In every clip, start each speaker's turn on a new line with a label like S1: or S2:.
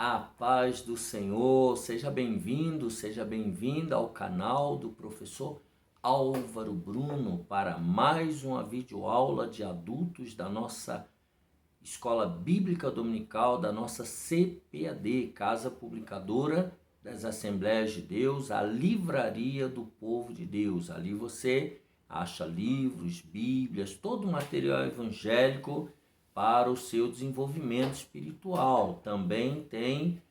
S1: A paz do Senhor, seja bem-vindo, seja bem-vinda ao canal do professor Álvaro Bruno para mais uma videoaula de adultos da nossa Escola Bíblica Dominical, da nossa CPAD, Casa Publicadora das Assembleias de Deus, a Livraria do Povo de Deus. Ali você acha livros, bíblias, todo o material evangélico para o seu desenvolvimento espiritual. Também tem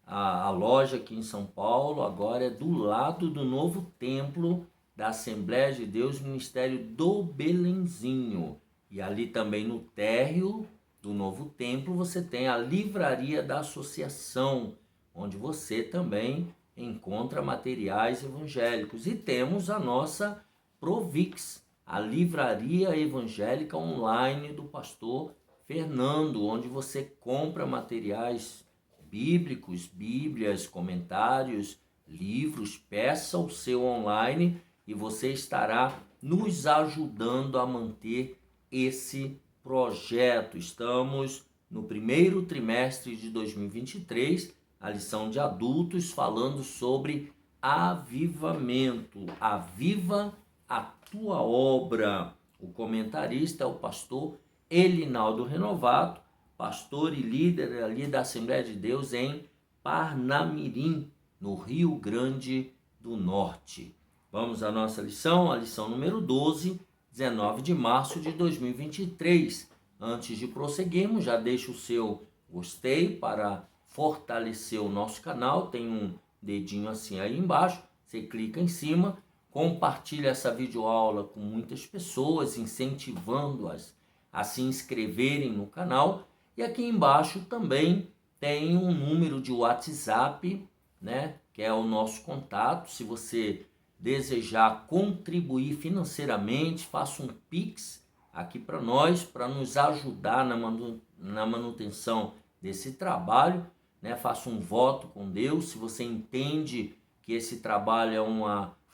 S1: a loja aqui em São Paulo, agora é do lado do novo templo da Assembleia de Deus, Ministério do Belenzinho. E ali também no térreo do novo templo você tem a Livraria da Associação, onde você também encontra materiais evangélicos. E temos a nossa Provix, a Livraria Evangélica Online do pastor Fernando, onde você compra materiais bíblicos, bíblias, comentários, livros. Peça o seu online e você estará nos ajudando a manter esse projeto. Estamos no primeiro trimestre de 2023, a lição de adultos falando sobre avivamento. Aviva a tua obra. O comentarista é o pastor Elinaldo Renovato, pastor e líder ali da Assembleia de Deus em Parnamirim, no Rio Grande do Norte. Vamos à nossa lição, a lição número 12, 19 de março de 2023. Antes de prosseguirmos, já deixa o seu gostei para fortalecer o nosso canal. Tem um dedinho assim aí embaixo, você clica em cima, compartilha essa videoaula com muitas pessoas, incentivando-as a se inscreverem no canal. E aqui embaixo também tem um número de WhatsApp, né, que é o nosso contato. Se você desejar contribuir financeiramente, faça um Pix aqui para nós, para nos ajudar na manutenção desse trabalho, né? Faça um voto com Deus. Se você entende que esse trabalho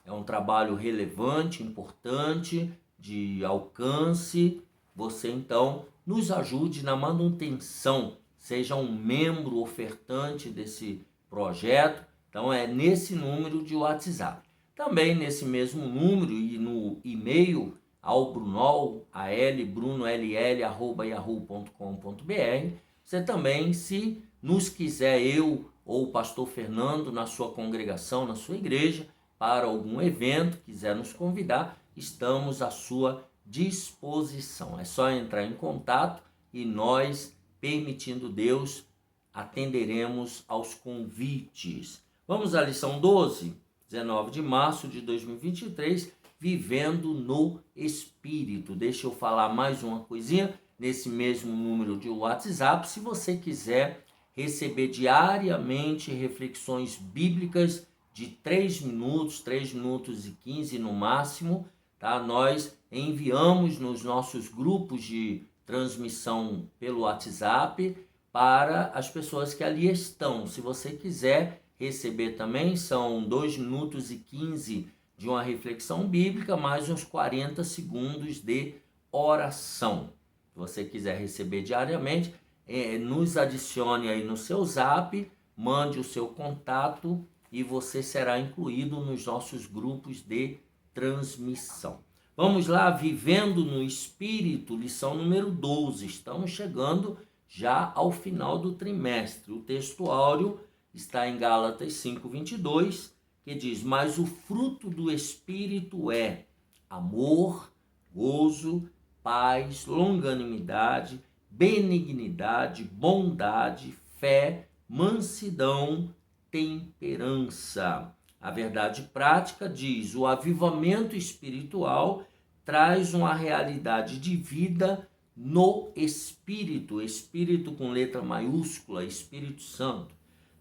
S1: é um trabalho relevante, importante, de alcance, você então nos ajude na manutenção, seja um membro ofertante desse projeto. Então é nesse número de WhatsApp. Também nesse mesmo número e no e-mail albrunoll@yahoo.com.br. Você também, se nos quiser, eu ou o pastor Fernando, na sua congregação, na sua igreja, para algum evento, quiser nos convidar, estamos à sua disposição. É só entrar em contato e nós, permitindo Deus, atenderemos aos convites. Vamos à lição 12, 19 de março de 2023, vivendo no Espírito. Deixa eu falar mais uma coisinha nesse mesmo número de WhatsApp. Se você quiser receber diariamente reflexões bíblicas de 3 minutos e 15 no máximo, tá? Nós enviamos nos nossos grupos de transmissão pelo WhatsApp para as pessoas que ali estão. Se você quiser receber também, são 2 minutos e 15 de uma reflexão bíblica, mais uns 40 segundos de oração. Se você quiser receber diariamente, nos adicione aí no seu zap, mande o seu contato e você será incluído nos nossos grupos de transmissão. Vamos lá, vivendo no Espírito, lição número 12. Estamos chegando já ao final do trimestre. O texto áureo está em Gálatas 5:22, que diz: mas o fruto do Espírito é amor, gozo, paz, longanimidade, benignidade, bondade, fé, mansidão, temperança. A verdade prática diz: o avivamento espiritual traz uma realidade de vida no Espírito, Espírito com letra maiúscula, Espírito Santo.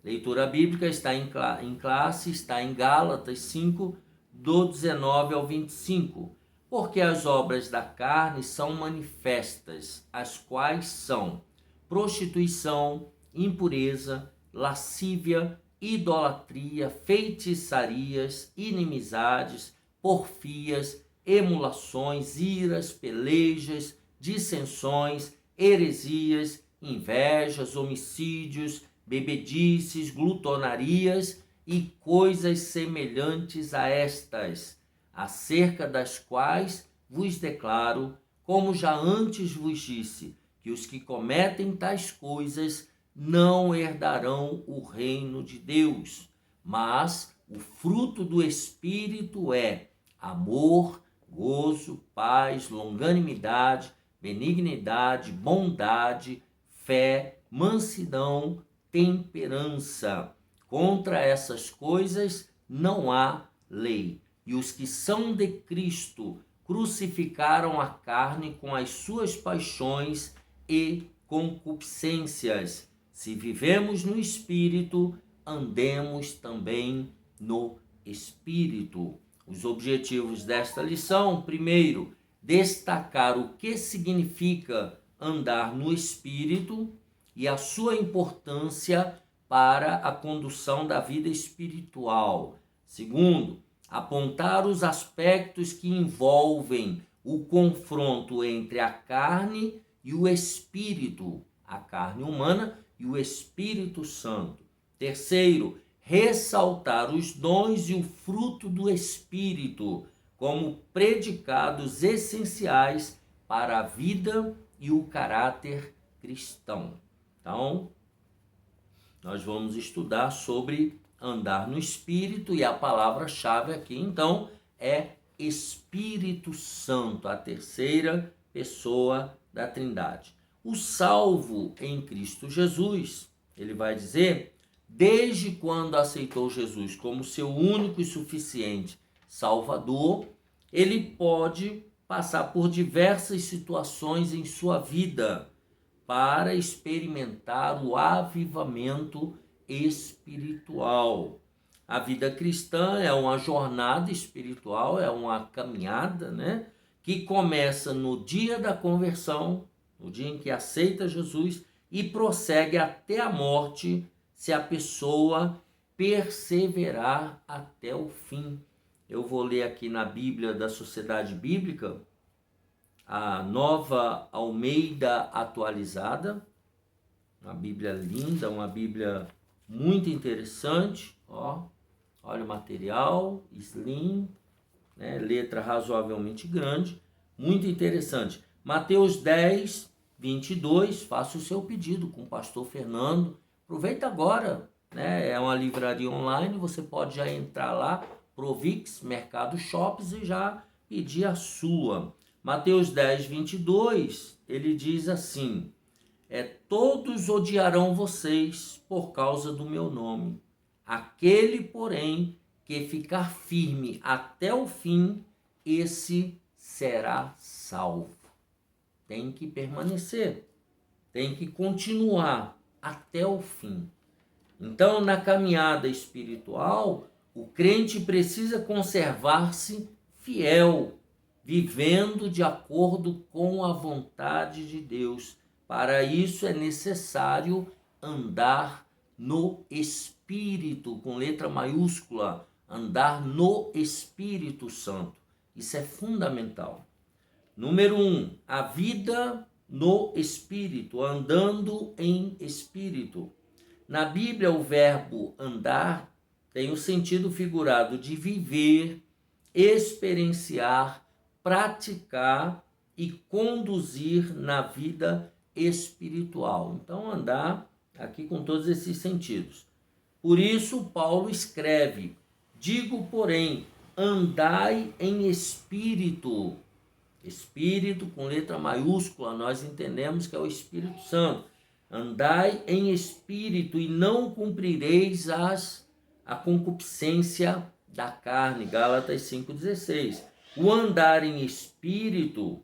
S1: Leitura bíblica está em classe, está em Gálatas 5, do 19 ao 25. Porque as obras da carne são manifestas, as quais são prostituição, impureza, lascívia, idolatria, feitiçarias, inimizades, porfias, emulações, iras, pelejas, dissensões, heresias, invejas, homicídios, bebedices, glutonarias e coisas semelhantes a estas, acerca das quais vos declaro, como já antes vos disse, que os que cometem tais coisas não herdarão o reino de Deus. Mas o fruto do Espírito é amor, gozo, paz, longanimidade, benignidade, bondade, fé, mansidão, temperança. Contra essas coisas não há lei. E os que são de Cristo crucificaram a carne com as suas paixões e concupiscências. Se vivemos no Espírito, andemos também no Espírito. Os objetivos desta lição: primeiro, destacar o que significa andar no Espírito e a sua importância para a condução da vida espiritual. Segundo, apontar os aspectos que envolvem o confronto entre a carne e o Espírito, a carne humana e o Espírito Santo. Terceiro, ressaltar os dons e o fruto do Espírito como predicados essenciais para a vida e o caráter cristão. Então, nós vamos estudar sobre andar no Espírito e a palavra-chave aqui, então, é Espírito Santo, a terceira pessoa da Trindade. O salvo em Cristo Jesus, ele vai dizer, desde quando aceitou Jesus como seu único e suficiente Salvador, ele pode passar por diversas situações em sua vida para experimentar o avivamento espiritual. A vida cristã é uma jornada espiritual, é uma caminhada, né? Que começa no dia da conversão, no dia em que aceita Jesus, e prossegue até a morte, se a pessoa perseverar até o fim. Eu vou ler aqui na Bíblia da Sociedade Bíblica, a Nova Almeida Atualizada, uma Bíblia linda, uma Bíblia muito interessante, olha o material, slim, né? Letra razoavelmente grande, muito interessante. Mateus 10, 22, faça o seu pedido com o pastor Fernando, aproveita agora, né? É uma livraria online, você pode já entrar lá, Provix, Mercado Shops, e já pedir a sua. Mateus 10, 22, ele diz assim, todos odiarão vocês por causa do meu nome. Aquele, porém, que ficar firme até o fim, esse será salvo. Tem que permanecer, tem que continuar até o fim. Então, na caminhada espiritual, o crente precisa conservar-se fiel, vivendo de acordo com a vontade de Deus. Para isso é necessário andar no Espírito, com letra maiúscula, andar no Espírito Santo. Isso é fundamental. Número 1, a vida no Espírito, andando em Espírito. Na Bíblia, o verbo andar tem o sentido figurado de viver, experienciar, praticar e conduzir na vida espiritual. Então, andar aqui com todos esses sentidos. Por isso, Paulo escreve, digo, porém, andai em espírito. Espírito com letra maiúscula, nós entendemos que é o Espírito Santo. Andai em espírito e não cumprireis a concupiscência da carne. Gálatas 5,16. O andar em espírito,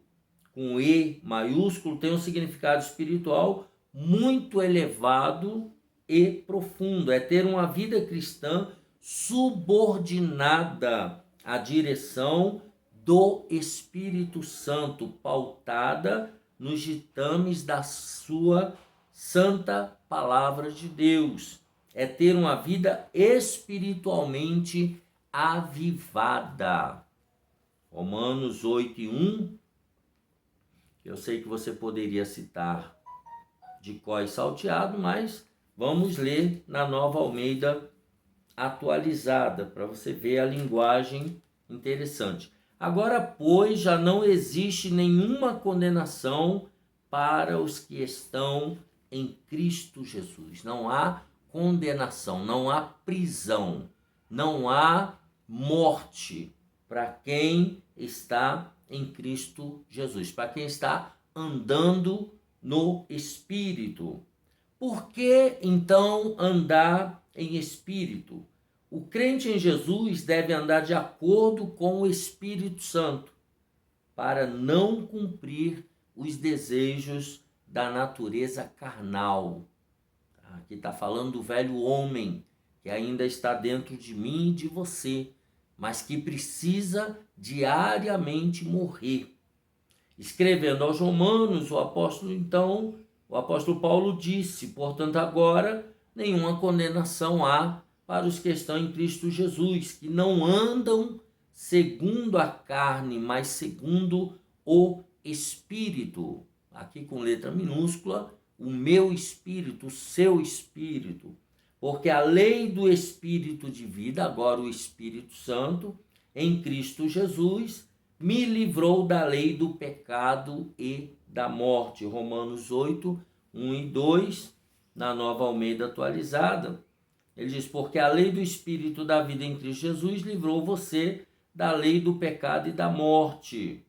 S1: com E maiúsculo, tem um significado espiritual muito elevado e profundo. É ter uma vida cristã subordinada à direção do Espírito Santo, pautada nos ditames da sua santa palavra de Deus. É ter uma vida espiritualmente avivada. Romanos 8:1, eu sei que você poderia citar de cor e salteado, mas Vamos ler na Nova Almeida atualizada, para você ver a linguagem interessante. Agora, pois, já não existe nenhuma condenação para os que estão em Cristo Jesus. Não há condenação, não há prisão, não há morte para quem está em Cristo Jesus, para quem está andando no Espírito. Por que, então, andar em Espírito? O crente em Jesus deve andar de acordo com o Espírito Santo, para não cumprir os desejos da natureza carnal. Aqui está falando do velho homem, que ainda está dentro de mim e de você, mas que precisa diariamente morrer. Escrevendo aos Romanos, o apóstolo Paulo disse: portanto, agora nenhuma condenação há para os que estão em Cristo Jesus, que não andam segundo a carne, mas segundo o Espírito. Aqui com letra minúscula, o meu espírito, o seu espírito. Porque a lei do Espírito de vida, agora o Espírito Santo, em Cristo Jesus, me livrou da lei do pecado e da morte. Romanos 8, 1 e 2, na Nova Almeida atualizada. Ele diz: porque a lei do Espírito da vida em Cristo Jesus livrou você da lei do pecado e da morte.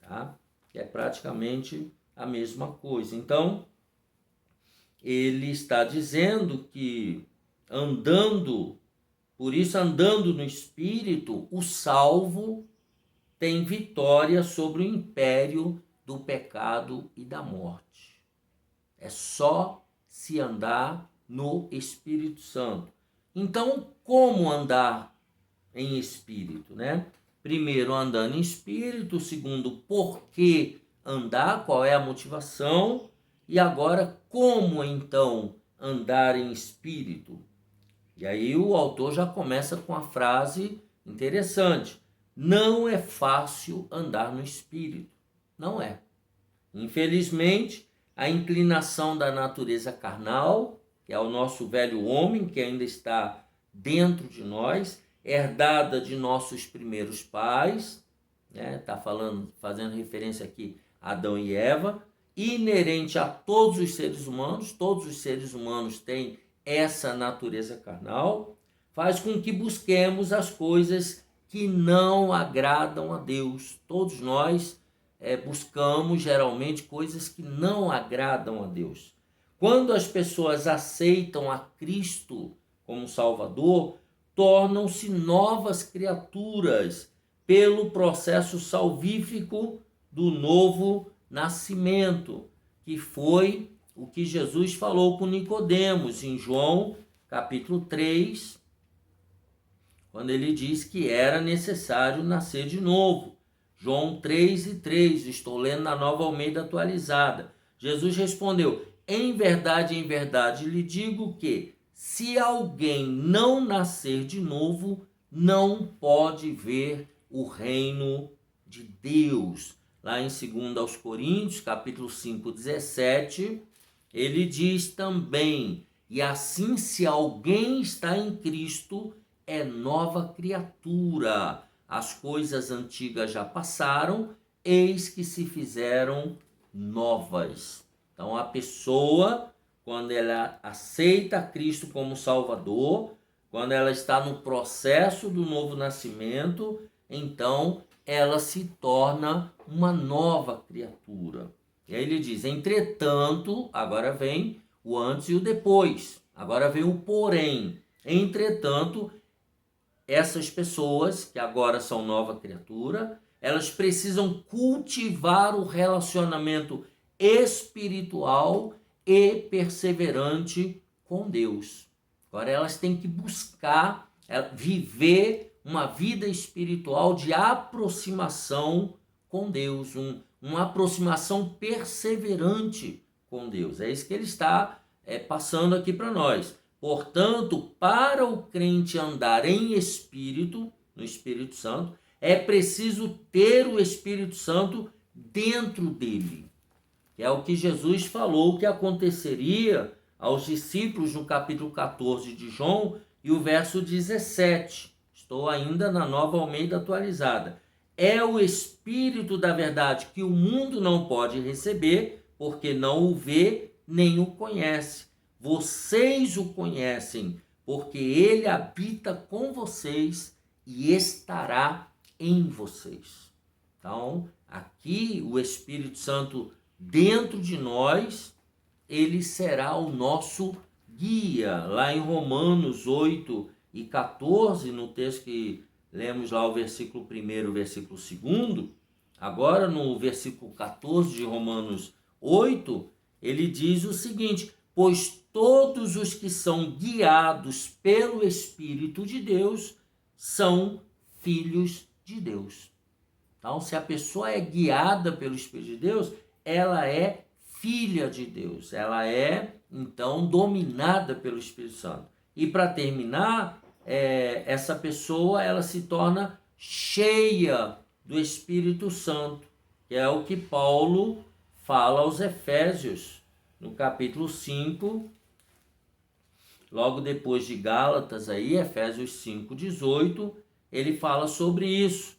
S1: Tá? Que é praticamente a mesma coisa. Então, ele está dizendo que andando no Espírito, o salvo tem vitória sobre o império do pecado e da morte. É só se andar no Espírito Santo. Então, como andar em Espírito, né? Primeiro, andando em Espírito. Segundo, por que andar, qual é a motivação. E agora, como então andar em Espírito? E aí o autor já começa com a frase interessante: não é fácil andar no Espírito. Não é. Infelizmente, a inclinação da natureza carnal, que é o nosso velho homem, que ainda está dentro de nós, herdada de nossos primeiros pais, né? Está fazendo referência aqui a Adão e Eva, inerente a todos os seres humanos têm essa natureza carnal, faz com que busquemos as coisas que não agradam a Deus. Todos nós buscamos geralmente coisas que não agradam a Deus. Quando as pessoas aceitam a Cristo como Salvador, tornam-se novas criaturas pelo processo salvífico do novo nascimento, que foi o que Jesus falou com Nicodemos em João capítulo 3, quando ele diz que era necessário nascer de novo. João 3:3, estou lendo na Nova Almeida atualizada. Jesus respondeu: em verdade lhe digo que, se alguém não nascer de novo, não pode ver o reino de Deus. Lá em 2 Coríntios, capítulo 5:17, ele diz também: e assim, se alguém está em Cristo, é nova criatura. As coisas antigas já passaram, eis que se fizeram novas. Então, a pessoa, quando ela aceita Cristo como Salvador, quando ela está no processo do novo nascimento, então ela se torna uma nova criatura. E aí ele diz: entretanto, agora vem o antes e o depois, agora vem o porém. Entretanto, essas pessoas que agora são nova criatura, elas precisam cultivar o relacionamento espiritual e perseverante com Deus. Agora elas têm que buscar viver uma vida espiritual de aproximação com Deus, uma aproximação perseverante com Deus. É isso que ele está passando aqui para nós. Portanto, para o crente andar em Espírito, no Espírito Santo, é preciso ter o Espírito Santo dentro dele. Que é o que Jesus falou que aconteceria aos discípulos no capítulo 14 de João e o verso 17. Estou ainda na Nova Almeida atualizada. É o Espírito da verdade que o mundo não pode receber, porque não o vê nem o conhece. Vocês o conhecem, porque ele habita com vocês e estará em vocês. Então, aqui o Espírito Santo dentro de nós, ele será o nosso guia. Lá em Romanos 8 e 14, no texto que lemos lá o versículo 1 e o versículo 2, agora no versículo 14 de Romanos 8, ele diz o seguinte: pois todos os que são guiados pelo Espírito de Deus são filhos de Deus. Então, se a pessoa é guiada pelo Espírito de Deus, ela é filha de Deus. Ela é, então, dominada pelo Espírito Santo. E para terminar, essa pessoa ela se torna cheia do Espírito Santo, que é o que Paulo fala aos Efésios, no capítulo 5, logo depois de Gálatas, aí, Efésios 5:18, ele fala sobre isso.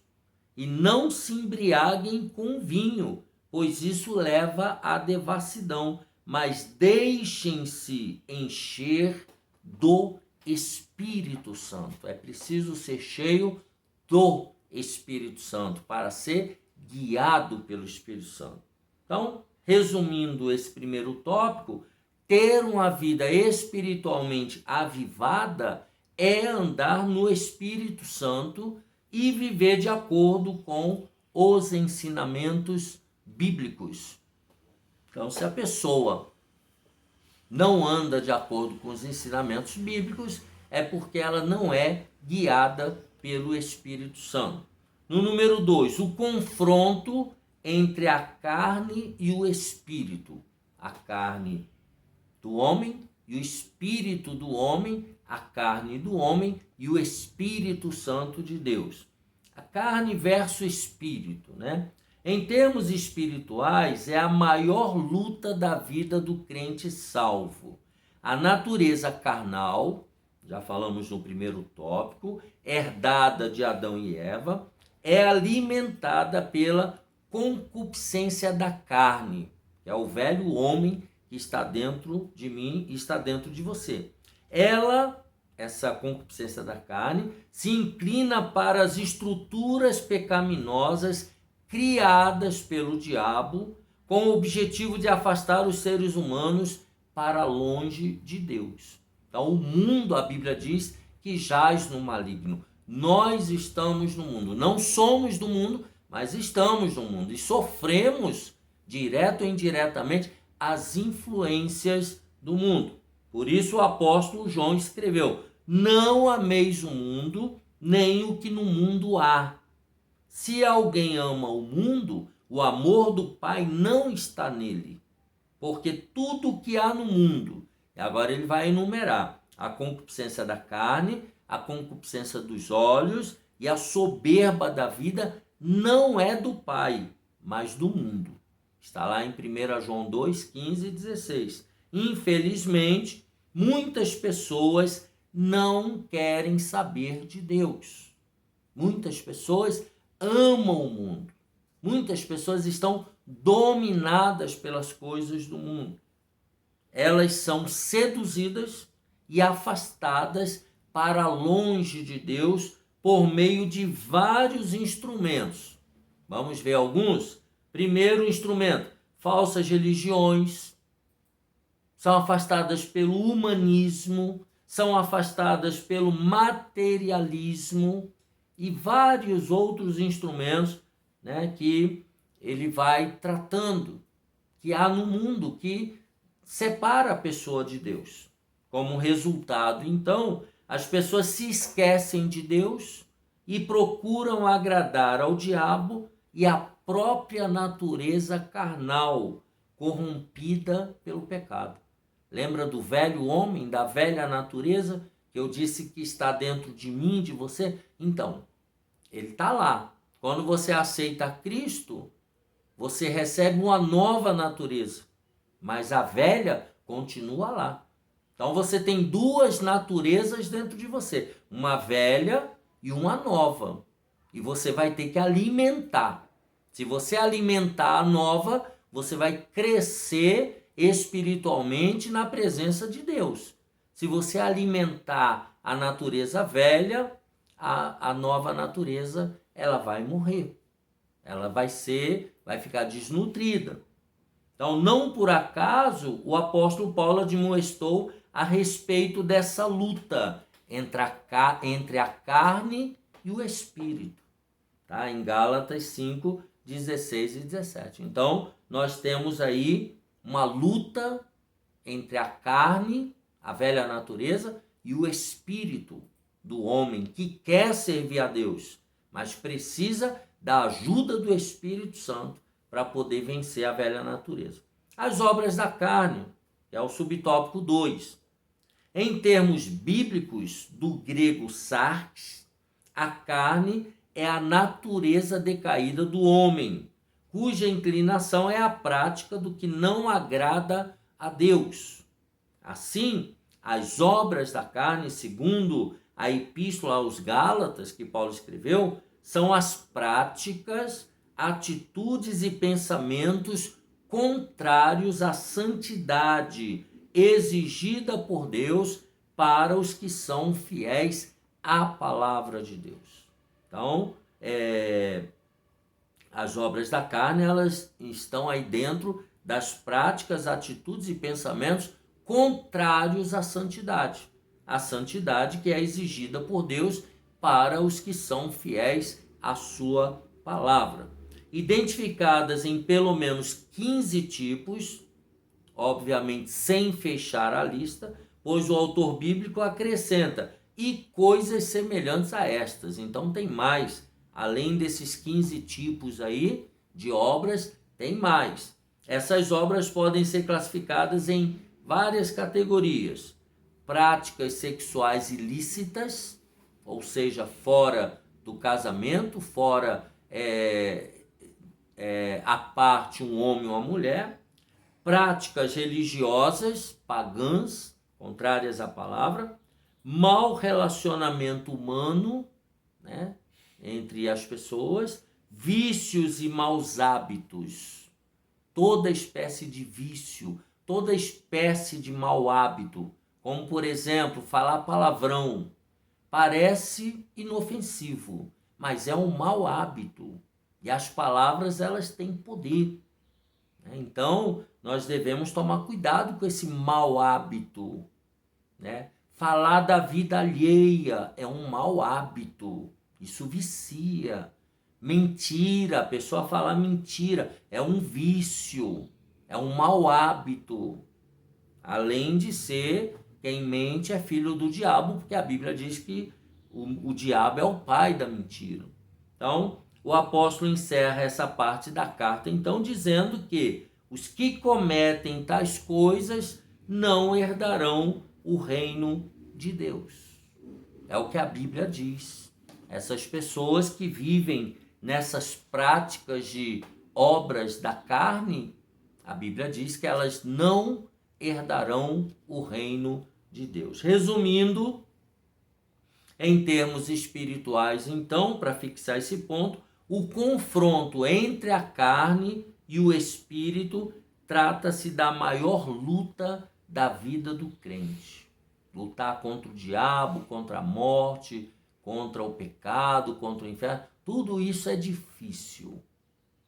S1: E não se embriaguem com vinho, pois isso leva à devassidão, mas deixem-se encher do Espírito Santo. É preciso ser cheio do Espírito Santo para ser guiado pelo Espírito Santo. Então, resumindo esse primeiro tópico, ter uma vida espiritualmente avivada é andar no Espírito Santo e viver de acordo com os ensinamentos bíblicos. Então, se a pessoa não anda de acordo com os ensinamentos bíblicos, é porque ela não é guiada pelo Espírito Santo. No número 2, o confronto entre a carne e o espírito. A carne do homem e o espírito do homem, a carne do homem e o Espírito Santo de Deus. A carne versus espírito, né? Em termos espirituais, é a maior luta da vida do crente salvo. A natureza carnal, já falamos no primeiro tópico, herdada de Adão e Eva, é alimentada pela concupiscência da carne, que é o velho homem que está dentro de mim e está dentro de você. Essa concupiscência da carne, se inclina para as estruturas pecaminosas criadas pelo diabo, com o objetivo de afastar os seres humanos para longe de Deus. Então, o mundo, a Bíblia diz, que jaz no maligno. Nós estamos no mundo, não somos do mundo, mas estamos no mundo e sofremos, direto ou indiretamente, as influências do mundo. Por isso o apóstolo João escreveu: não ameis o mundo, nem o que no mundo há. Se alguém ama o mundo, o amor do Pai não está nele. Porque tudo o que há no mundo, e agora ele vai enumerar: a concupiscência da carne, a concupiscência dos olhos e a soberba da vida, não é do Pai, mas do mundo. Está lá em 1 João 2, 15 e 16. Infelizmente, muitas pessoas não querem saber de Deus. Muitas pessoas amam o mundo. Muitas pessoas estão dominadas pelas coisas do mundo. Elas são seduzidas e afastadas para longe de Deus por meio de vários instrumentos. Vamos ver alguns? Primeiro instrumento, falsas religiões, são afastadas pelo humanismo, são afastadas pelo materialismo e vários outros instrumentos, né, que ele vai tratando, que há no mundo, que separa a pessoa de Deus. Como resultado, então, as pessoas se esquecem de Deus e procuram agradar ao diabo e à própria natureza carnal, corrompida pelo pecado. Lembra do velho homem, da velha natureza, que eu disse que está dentro de mim, de você? Então, ele está lá. Quando você aceita Cristo, você recebe uma nova natureza, mas a velha continua lá. Então você tem duas naturezas dentro de você, uma velha e uma nova. E você vai ter que alimentar. Se você alimentar a nova, você vai crescer espiritualmente na presença de Deus. Se você alimentar a natureza velha, a nova natureza, ela vai morrer. Ela vai ficar desnutrida. Então, não por acaso, o apóstolo Paulo admoestou a respeito dessa luta entre a carne e o espírito. Tá? Em Gálatas 5, 16 e 17. Então, nós temos aí uma luta entre a carne, a velha natureza, e o espírito do homem que quer servir a Deus, mas precisa da ajuda do Espírito Santo para poder vencer a velha natureza. As obras da carne, que é o subtópico 2. Em termos bíblicos, do grego sarx, a carne é a natureza decaída do homem, cuja inclinação é a prática do que não agrada a Deus. Assim, as obras da carne, segundo a epístola aos Gálatas, que Paulo escreveu, são as práticas, atitudes e pensamentos contrários à santidade exigida por Deus para os que são fiéis à palavra de Deus. Então, as obras da carne, elas estão aí dentro das práticas, atitudes e pensamentos contrários à santidade. A santidade que é exigida por Deus para os que são fiéis à sua palavra. Identificadas em pelo menos 15 tipos, obviamente sem fechar a lista, pois o autor bíblico acrescenta e coisas semelhantes a estas. Então tem mais, além desses 15 tipos aí de obras, tem mais. Essas obras podem ser classificadas em várias categorias: práticas sexuais ilícitas, ou seja, fora do casamento, fora a parte um homem ou uma mulher; práticas religiosas, pagãs, contrárias à palavra; mau relacionamento humano, né, entre as pessoas; vícios e maus hábitos, toda espécie de vício, toda espécie de mau hábito, como por exemplo, falar palavrão. Parece inofensivo, mas é um mau hábito. E as palavras, elas têm poder. Então, nós devemos tomar cuidado com esse mau hábito, né? Falar da vida alheia é um mau hábito. Isso vicia. Mentira, a pessoa falar mentira é um vício, é um mau hábito. Além de ser, quem mente é filho do diabo, porque a Bíblia diz que o diabo é o pai da mentira. Então, o apóstolo encerra essa parte da carta, então, dizendo que os que cometem tais coisas não herdarão o reino de Deus. É o que a Bíblia diz. Essas pessoas que vivem nessas práticas de obras da carne, a Bíblia diz que elas não herdarão o reino de Deus. Resumindo, em termos espirituais, então, para fixar esse ponto, o confronto entre a carne e o espírito trata-se da maior luta da vida do crente. Lutar contra o diabo, contra a morte, contra o pecado, contra o inferno, tudo isso é difícil.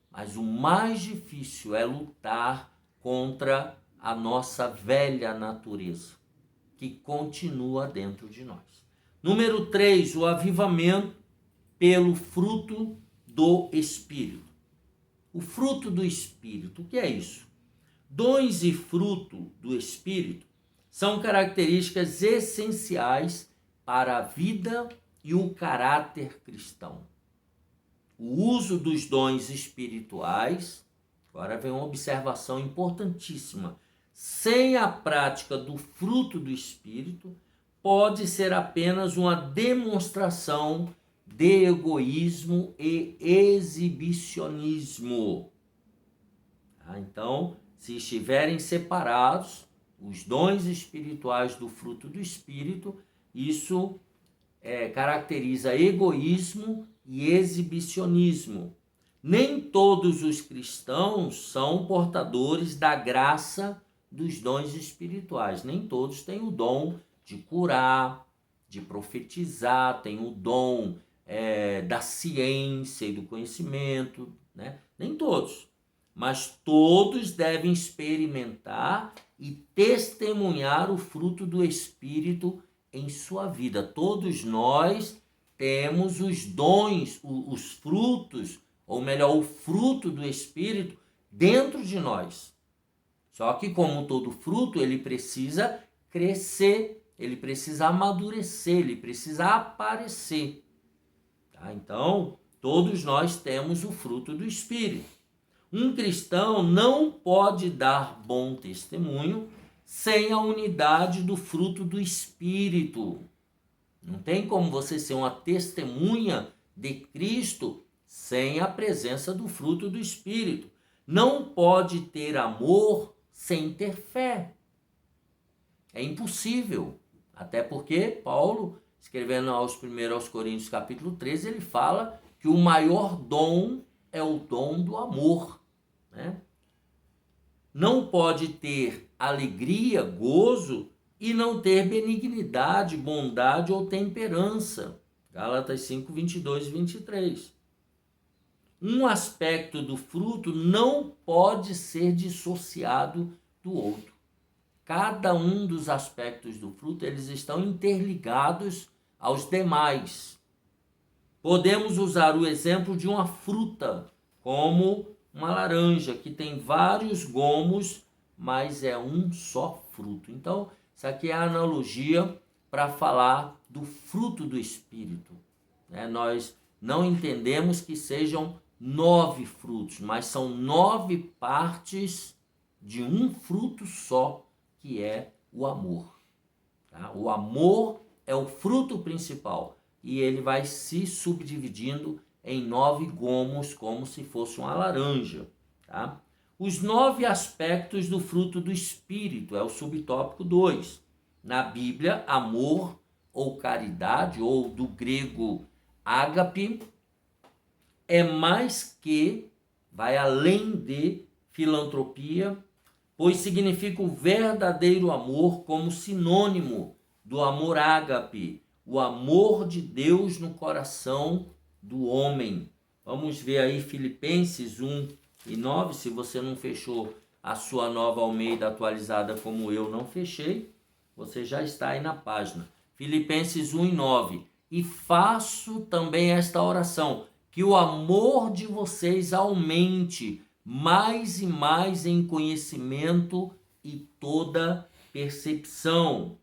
S1: Mas o mais difícil é lutar contra a nossa velha natureza, que continua dentro de nós. Número 3, o avivamento pelo fruto do Espírito. O fruto do Espírito, o que é isso? Dons e fruto do Espírito são características essenciais para a vida e o caráter cristão. O uso dos dons espirituais, agora vem uma observação importantíssima, sem a prática do fruto do Espírito, pode ser apenas uma demonstração de egoísmo e exibicionismo. Então, se estiverem separados, os dons espirituais do fruto do Espírito, isso caracteriza egoísmo e exibicionismo. Nem todos os cristãos são portadores da graça dos dons espirituais. Nem todos têm o dom de curar, de profetizar, têm o dom da ciência e do conhecimento, né? Nem todos. Mas todos devem experimentar e testemunhar o fruto do Espírito em sua vida. Todos nós temos os dons, os frutos, ou melhor, o fruto do Espírito dentro de nós. Só que, como todo fruto, ele precisa crescer, ele precisa amadurecer, ele precisa aparecer. Tá? Então, todos nós temos o fruto do Espírito. Um cristão não pode dar bom testemunho sem a unidade do fruto do Espírito. Não tem como você ser uma testemunha de Cristo sem a presença do fruto do Espírito. Não pode ter amor sem ter fé. É impossível. Até porque Paulo, escrevendo aos Coríntios capítulo 13, ele fala que o maior dom é o dom do amor, né? Não pode ter alegria, gozo e não ter benignidade, bondade ou temperança. Gálatas 5, 22 e 23. Um aspecto do fruto não pode ser dissociado do outro. Cada um dos aspectos do fruto, eles estão interligados aos demais. Podemos usar o exemplo de uma fruta, como uma laranja, que tem vários gomos, mas é um só fruto. Então, isso aqui é a analogia para falar do fruto do Espírito. Nós não entendemos que sejam 9 frutos, mas são 9 partes de um fruto só, que é o amor. Tá? O amor é o fruto principal e ele vai se subdividindo em 9 gomos, como se fosse uma laranja. Tá? Os 9 aspectos do fruto do Espírito é o subtópico 2. Na Bíblia, amor ou caridade, ou do grego ágape, é mais que, vai além de filantropia, pois significa o verdadeiro amor como sinônimo do amor ágape, o amor de Deus no coração do homem. Vamos ver aí Filipenses 1 e 9, se você não fechou a sua Nova Almeida atualizada como eu não fechei, você já está aí na página. Filipenses 1 e 9. E faço também esta oração, que o amor de vocês aumente mais e mais em conhecimento e toda percepção.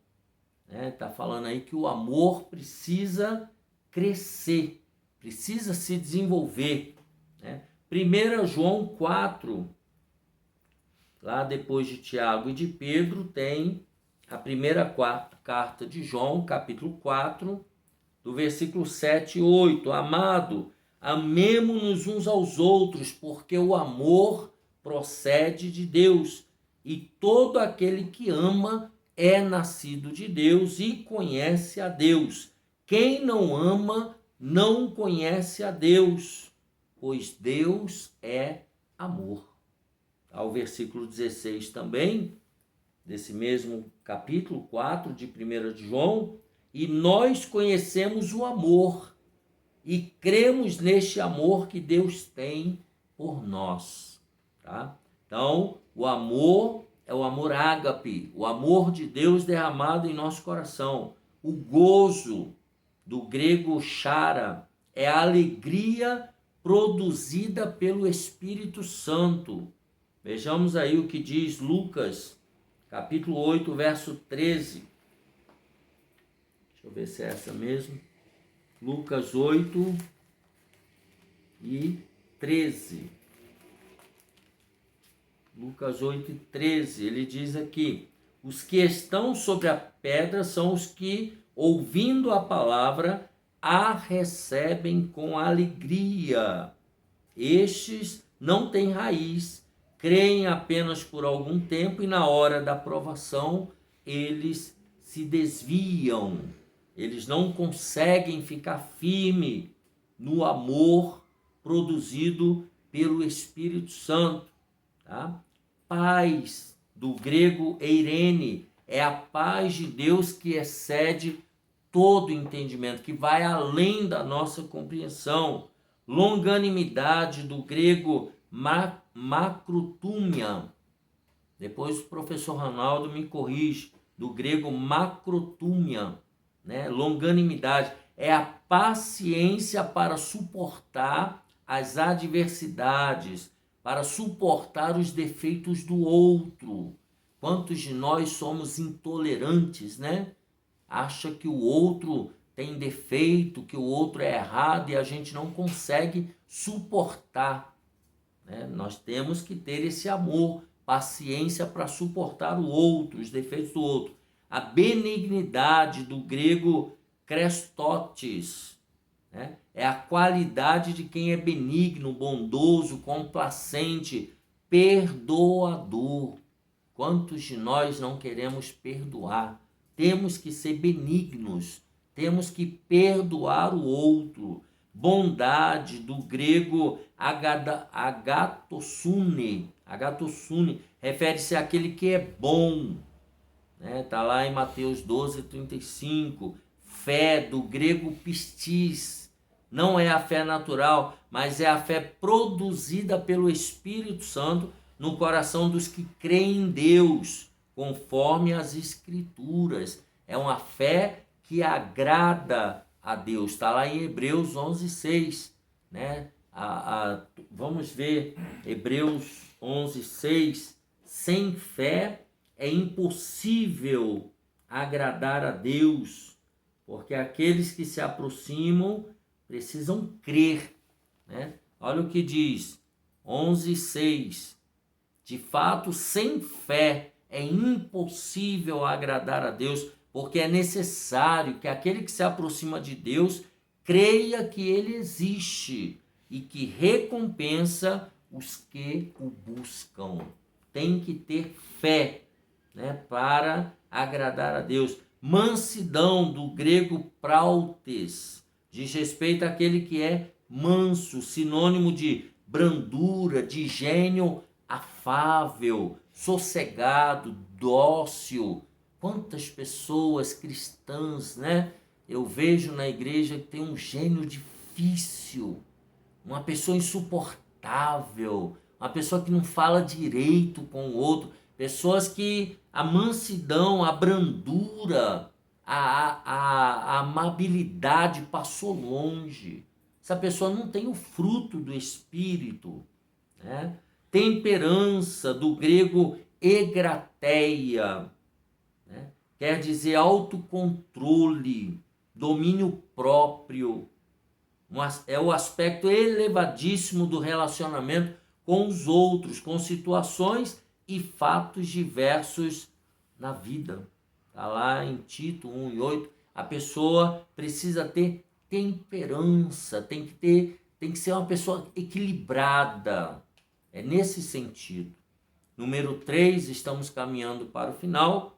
S1: Tá falando aí que o amor precisa crescer, precisa se desenvolver. 1 João 4, lá depois de Tiago e de Pedro, tem a primeira carta de João, capítulo 4, do versículo 7 e 8. Amado, amemo-nos uns aos outros, porque o amor procede de Deus, e todo aquele que ama é nascido de Deus e conhece a Deus. Quem não ama não conhece a Deus, pois Deus é amor. Ao versículo 16 também, desse mesmo capítulo 4 de 1 João, e nós conhecemos o amor e cremos neste amor que Deus tem por nós. Tá? Então, o amor é o amor ágape, o amor de Deus derramado em nosso coração. O gozo, do grego chara, é a alegria produzida pelo Espírito Santo. Vejamos aí o que diz Lucas, capítulo 8, verso 13. Deixa eu ver se é essa mesmo. Lucas 8 e 13. Lucas 8 e 13, ele diz aqui: os que estão sobre a pedra são os que, ouvindo a palavra, a recebem com alegria. Estes não têm raiz, creem apenas por algum tempo e na hora da provação eles se desviam, eles não conseguem ficar firme no amor produzido pelo Espírito Santo. Tá? Paz, do grego eirene, é a paz de Deus que excede todo entendimento, que vai além da nossa compreensão. Longanimidade, do grego macrotumia, depois o professor Ronaldo me corrige, do grego macrotumia, né? Longanimidade é a paciência para suportar as adversidades, para suportar os defeitos do outro. Quantos de nós somos intolerantes, né? Acha que o outro tem defeito, que o outro é errado e a gente não consegue suportar, né? Nós temos que ter esse amor, paciência para suportar o outro, os defeitos do outro. A benignidade, do grego krestotes, né? É a qualidade de quem é benigno, bondoso, complacente, perdoador. Quantos de nós não queremos perdoar? Temos que ser benignos, temos que perdoar o outro. Bondade, do grego agatossune, refere-se àquele que é bom, né? Tá lá em Mateus 12:35. Fé, do grego pistis, não é a fé natural, mas é a fé produzida pelo Espírito Santo no coração dos que creem em Deus, conforme as Escrituras. É uma fé que agrada a Deus. Está lá em Hebreus 11:6, né? Vamos ver Hebreus 11:6. Sem fé é impossível agradar a Deus, porque aqueles que se aproximam precisam crer, né? Olha o que diz 11:6. De fato, sem fé é impossível agradar a Deus, porque é necessário que aquele que se aproxima de Deus creia que ele existe e que recompensa os que o buscam. Tem que ter fé, né, para agradar a Deus. Mansidão, do grego prautes, diz respeito àquele que é manso, sinônimo de brandura, de gênio afável, sossegado, dócil. Quantas pessoas cristãs, né? Eu vejo na igreja que tem um gênio difícil, uma pessoa insuportável, uma pessoa que não fala direito com o outro, pessoas que a mansidão, a brandura, a amabilidade passou longe. Essa pessoa não tem o fruto do Espírito, né? Temperança, do grego egrateia, né? Quer dizer autocontrole, domínio próprio. É o aspecto elevadíssimo do relacionamento com os outros, com situações e fatos diversos na vida. Está lá em Tito 1:8. A pessoa precisa ter temperança, tem que ser uma pessoa equilibrada. É nesse sentido. Número 3, estamos caminhando para o final.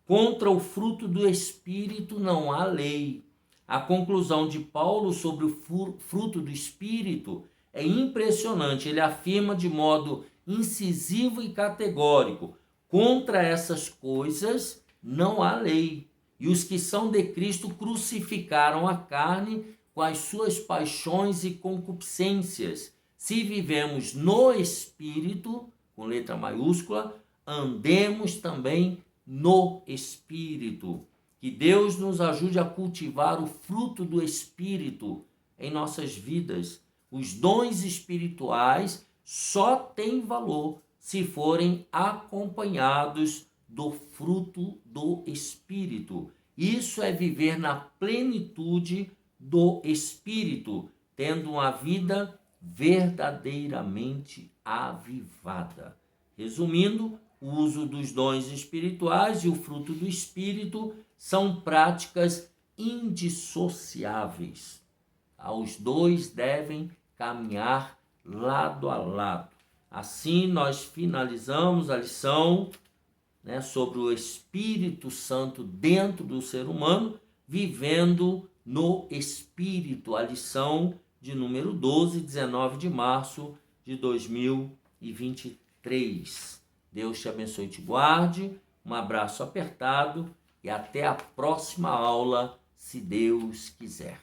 S1: Contra o fruto do Espírito não há lei. A conclusão de Paulo sobre o fruto do Espírito é impressionante. Ele afirma de modo incisivo e categórico: contra essas coisas não há lei. E os que são de Cristo crucificaram a carne com as suas paixões e concupiscências. Se vivemos no Espírito, com letra maiúscula, andemos também no Espírito. Que Deus nos ajude a cultivar o fruto do Espírito em nossas vidas. Os dons espirituais só têm valor se forem acompanhados do fruto do Espírito. Isso é viver na plenitude do Espírito, tendo uma vida verdadeiramente avivada. Resumindo, o uso dos dons espirituais e o fruto do Espírito são práticas indissociáveis. Os dois devem caminhar lado a lado. Assim nós finalizamos a lição, né, sobre o Espírito Santo dentro do ser humano, vivendo no Espírito, a lição de número 12, 19 de março de 2023. Deus te abençoe e te guarde, um abraço apertado e até a próxima aula, se Deus quiser.